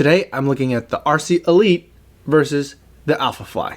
Today, I'm looking at the RC Elite versus the Alphafly.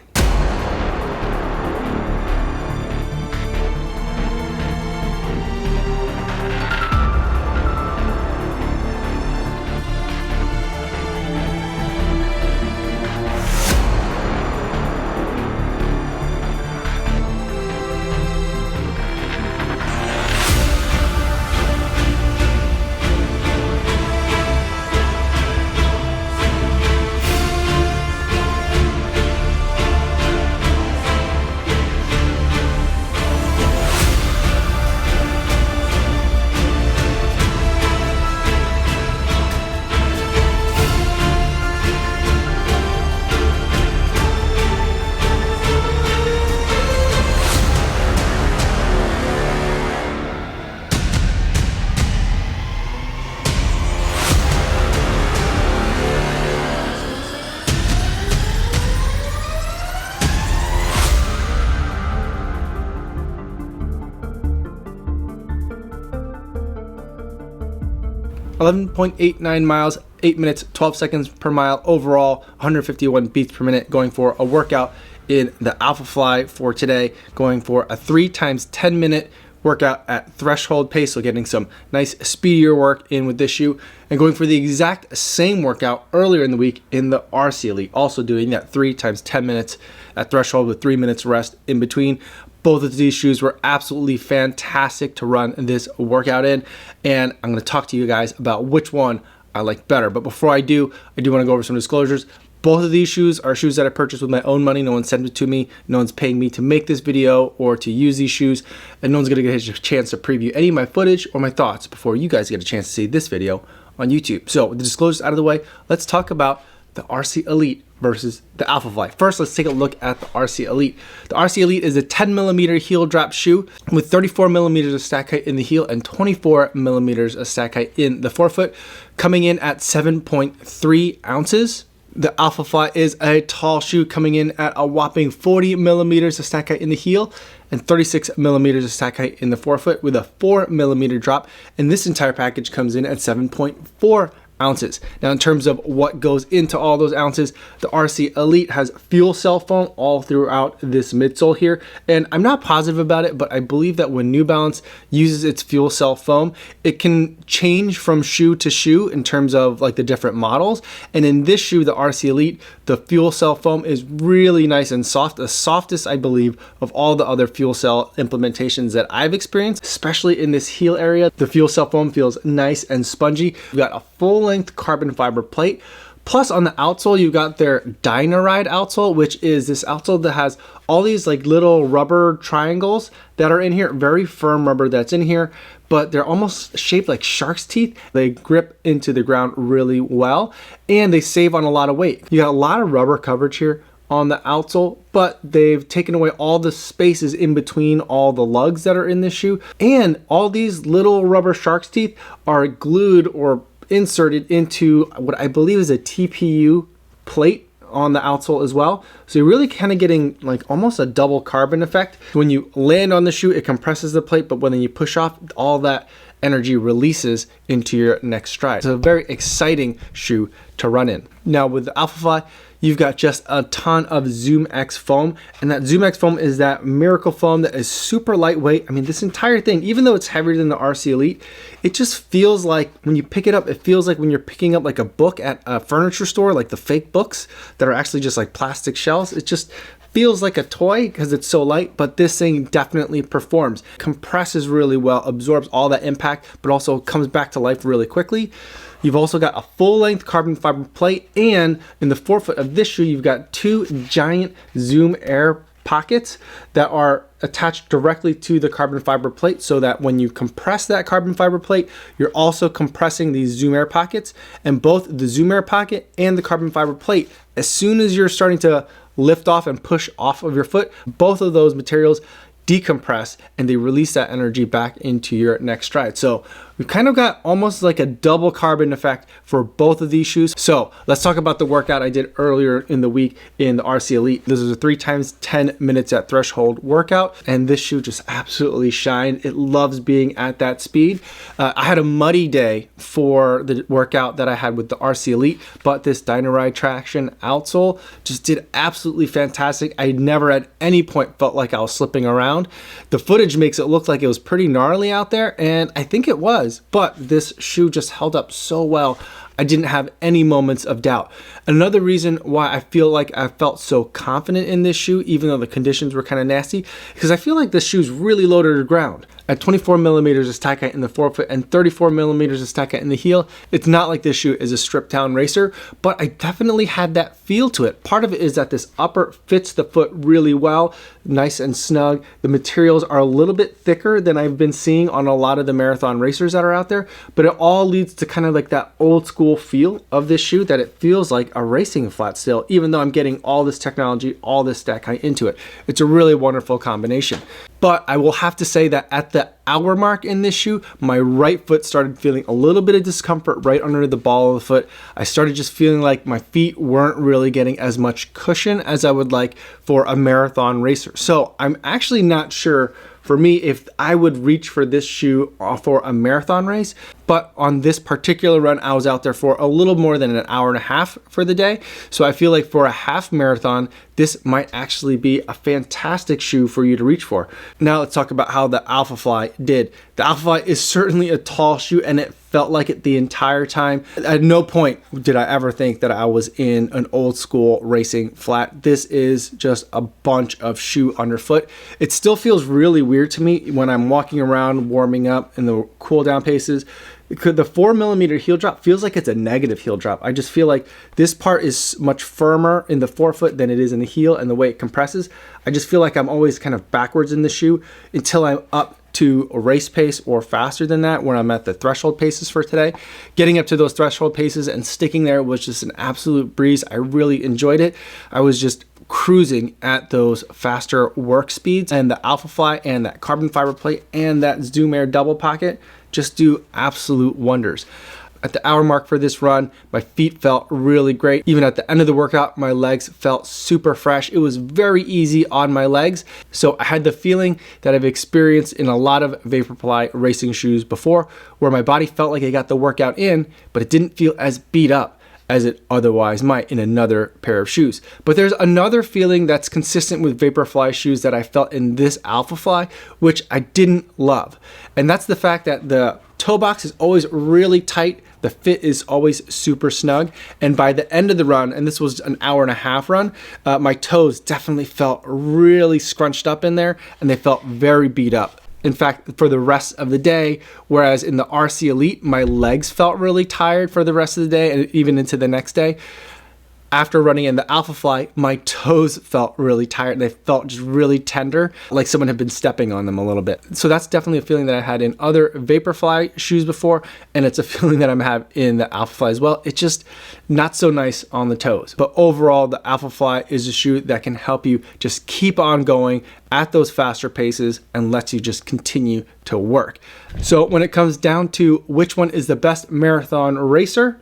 11.89 miles, 8 minutes, 12 seconds per mile overall, 151 beats per minute, going for a workout in the Alphafly for today, going for a 3 times 10 minute workout at threshold pace, so getting some nice speedier work in with this shoe, and going for the exact same workout earlier in the week in the RC Elite, also doing that 3 times 10 minutes at threshold with 3 minutes rest in between. Both of these shoes were absolutely fantastic to run this workout in, and I'm going to talk to you guys about which one I like better. But before I do want to go over some disclosures. Both of these shoes are shoes that I purchased with my own money. No one sent it to me. No one's paying me to make this video or to use these shoes, and no one's going to get a chance to preview any of my footage or my thoughts before you guys get a chance to see this video on YouTube. So with the disclosures out of the way, let's talk about the RC Elite versus the Alphafly. First, let's take a look at the RC Elite. The RC Elite is a 10mm heel drop shoe with 34mm of stack height in the heel and 24mm of stack height in the forefoot, coming in at 7.3 ounces. The Alphafly is a tall shoe coming in at a whopping 40mm of stack height in the heel and 36mm of stack height in the forefoot with a 4mm drop. And this entire package comes in at 7.4 ounces. Now, in terms of what goes into all those ounces, the RC Elite has fuel cell foam all throughout this midsole here, and I'm not positive about it, but I believe that when New Balance uses its fuel cell foam, it can change from shoe to shoe in terms of like the different models. And in this shoe, the RC Elite, the fuel cell foam is really nice and soft, the softest, I believe, of all the other fuel cell implementations that I've experienced, especially in this heel area. The fuel cell foam feels nice and spongy. We've got a full-length carbon fiber plate. Plus, on the outsole, you got their Dynaride outsole, which is this outsole that has all these like little rubber triangles that are in here. Very firm rubber that's in here, but they're almost shaped like shark's teeth. They grip into the ground really well, and they save on a lot of weight. You got a lot of rubber coverage here on the outsole, but they've taken away all the spaces in between all the lugs that are in this shoe, and all these little rubber shark's teeth are glued or inserted into what I believe is a TPU plate on the outsole as well. So you're really kind of getting like almost a double carbon effect. When you land on the shoe, it compresses the plate, but when you push off, all that energy releases into your next stride. It's a very exciting shoe to run in. Now with the Alphafly, you've got just a ton of Zoom X foam, and that Zoom X foam is that miracle foam that is super lightweight. I mean, this entire thing, even though it's heavier than the RC Elite, it just feels like when you pick it up, it feels like when you're picking up like a book at a furniture store, like the fake books that are actually just like plastic shells. It just feels like a toy because it's so light, but this thing definitely performs. Compresses really well, absorbs all that impact, but also comes back to life really quickly. You've also got a full-length carbon fiber plate, and in the forefoot of this shoe, you've got 2 giant Zoom Air pockets that are attached directly to the carbon fiber plate, so that when you compress that carbon fiber plate, you're also compressing these Zoom Air pockets. And both the Zoom Air pocket and the carbon fiber plate, as soon as you're starting to lift off and push off of your foot, both of those materials decompress and they release that energy back into your next stride. So we've kind of got almost like a double carbon effect for both of these shoes. So let's talk about the workout I did earlier in the week in the RC Elite. This is a 3 times 10 minutes at threshold workout, and this shoe just absolutely shined. It loves being at that speed. I had a muddy day for the workout that I had with the RC Elite, but this Dynaride traction outsole just did absolutely fantastic. I never at any point felt like I was slipping around. The footage makes it look like it was pretty gnarly out there, and I think it was, but this shoe just held up so well. I didn't have any moments of doubt. Another reason why I feel like I felt so confident in this shoe, even though the conditions were kind of nasty, because I feel like this shoe's really low to the ground. At 24 millimeters of stack height in the forefoot and 34 millimeters of stack height in the heel, it's not like this shoe is a stripped down racer, but I definitely had that feel to it. Part of it is that this upper fits the foot really well, nice and snug. The materials are a little bit thicker than I've been seeing on a lot of the marathon racers that are out there, but it all leads to kind of like that old school feel of this shoe, that it feels like a racing flat still, even though I'm getting all this technology, all this stack height into it. It's a really wonderful combination. But I will have to say that at the hour mark in this shoe, my right foot started feeling a little bit of discomfort right under the ball of the foot. I started just feeling like my feet weren't really getting as much cushion as I would like for a marathon racer. So I'm actually not sure for me if I would reach for this shoe for a marathon race, but on this particular run, I was out there for a little more than an hour and a half for the day. So I feel like for a half marathon, this might actually be a fantastic shoe for you to reach for. Now let's talk about how the Alphafly did. The Alphafly is certainly a tall shoe, and it felt like it the entire time. At no point did I ever think that I was in an old school racing flat. This is just a bunch of shoe underfoot. It still feels really weird to me when I'm walking around warming up in the cool down paces. The 4 millimeter heel drop feels like it's a negative heel drop. I just feel like this part is much firmer in the forefoot than it is in the heel, and the way it compresses, I just feel like I'm always kind of backwards in the shoe until I'm up to a race pace or faster than that when I'm at the threshold paces for today. Getting up to those threshold paces and sticking there was just an absolute breeze. I really enjoyed it. I was just cruising at those faster work speeds, and the Alphafly and that carbon fiber plate and that Zoom Air double pocket just do absolute wonders. At the hour mark for this run, my feet felt really great. Even at the end of the workout, my legs felt super fresh. It was very easy on my legs. So I had the feeling that I've experienced in a lot of Vaporfly racing shoes before, where my body felt like it got the workout in, but it didn't feel as beat up as it otherwise might in another pair of shoes. But there's another feeling that's consistent with Vaporfly shoes that I felt in this Alphafly, which I didn't love. And that's the fact that the toe box is always really tight. The fit is always super snug. And by the end of the run, and this was an hour and a half run, my toes definitely felt really scrunched up in there, and they felt very beat up. In fact, for the rest of the day, whereas in the RC Elite, my legs felt really tired for the rest of the day and even into the next day. After running in the Alphafly, my toes felt really tired. They felt just really tender, like someone had been stepping on them a little bit. So that's definitely a feeling that I had in other Vaporfly shoes before, and it's a feeling that I'm having in the Alphafly as well. It's just not so nice on the toes. But overall, the Alphafly is a shoe that can help you just keep on going at those faster paces and lets you just continue to work. So when it comes down to which one is the best marathon racer,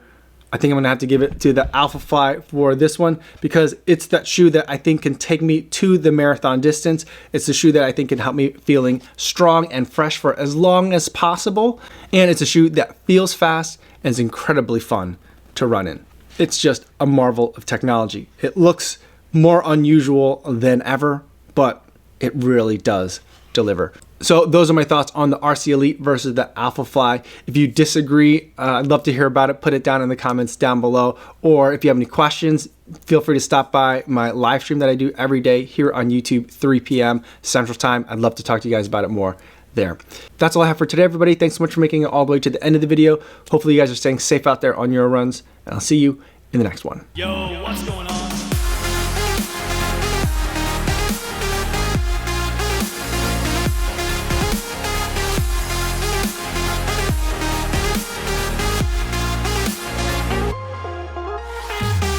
I think I'm gonna have to give it to the Alphafly for this one, because it's that shoe that I think can take me to the marathon distance. It's the shoe that I think can help me feeling strong and fresh for as long as possible. And it's a shoe that feels fast and is incredibly fun to run in. It's just a marvel of technology. It looks more unusual than ever, but it really does deliver. So those are my thoughts on the RC Elite versus the Alphafly. If you disagree, I'd love to hear about it. Put it down in the comments down below. Or if you have any questions, feel free to stop by my live stream that I do every day here on YouTube, 3 p.m. Central Time. I'd love to talk to you guys about it more there. That's all I have for today, everybody. Thanks so much for making it all the way to the end of the video. Hopefully you guys are staying safe out there on your runs, and I'll see you in the next one. Yo, what's going on?